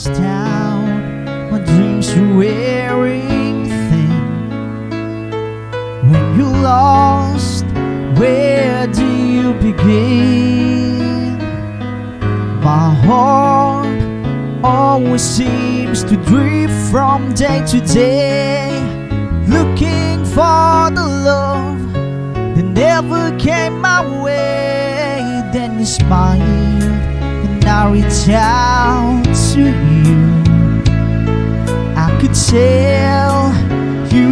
lost down, my dreams were wearing thin. When you're lost, where do you begin? My heart always seems to drift from day to day, looking for the love that never came my way. Then you smiled and I reached out to you. I could tell you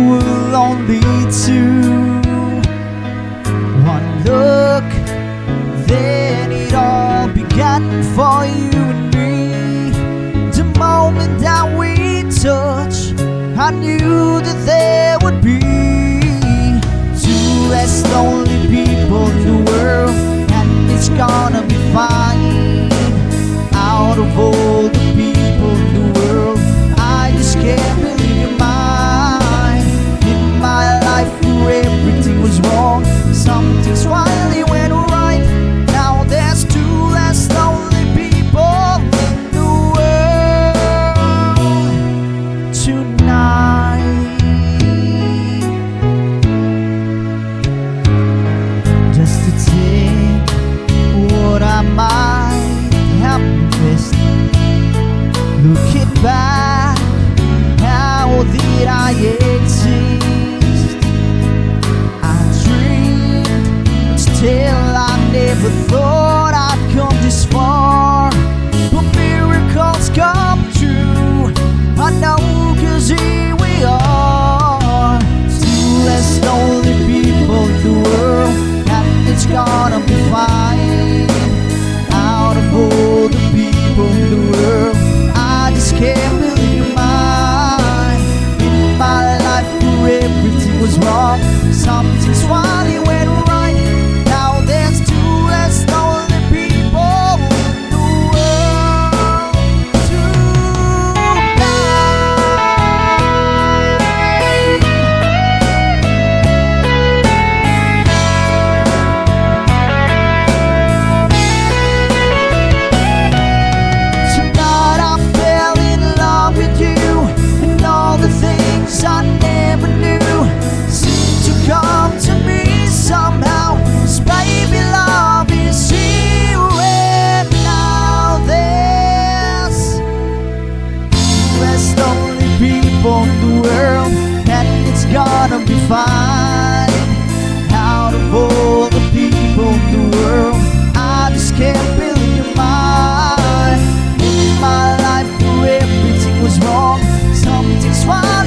were lonely too. One look, then it all began for you and me. The moment that we touched, I knew that there would be two less lonely people in the world, and it's gonna be fine. Out of all the people in the world, I just can't believe you're mine. In my life where everything was wrong, something's finally went right. Now there's two less lonely people in the world tonight. Just to think what I might have missed. Looking back, how did I exist? I dreamed, but still I never thought I'd come this far. But miracles come true, I know, 'cause here we are. Two less lonely people in the world, and it's gonna be fine. Out of all the people in the world, I just can't believe you're mine. In my life where everything was wrong, something's finally went right. Now there's two less lonely people in the world tonight. Tonight I fell in love with you, and all the things I never knew seem to come to me somehow. 'Cause baby, love is here, and now there's two less lonely people in the world, and it's gonna be fine. Out of all the people in the world, I just can't believe you're mine. In my life where everything was wrong, something's fine.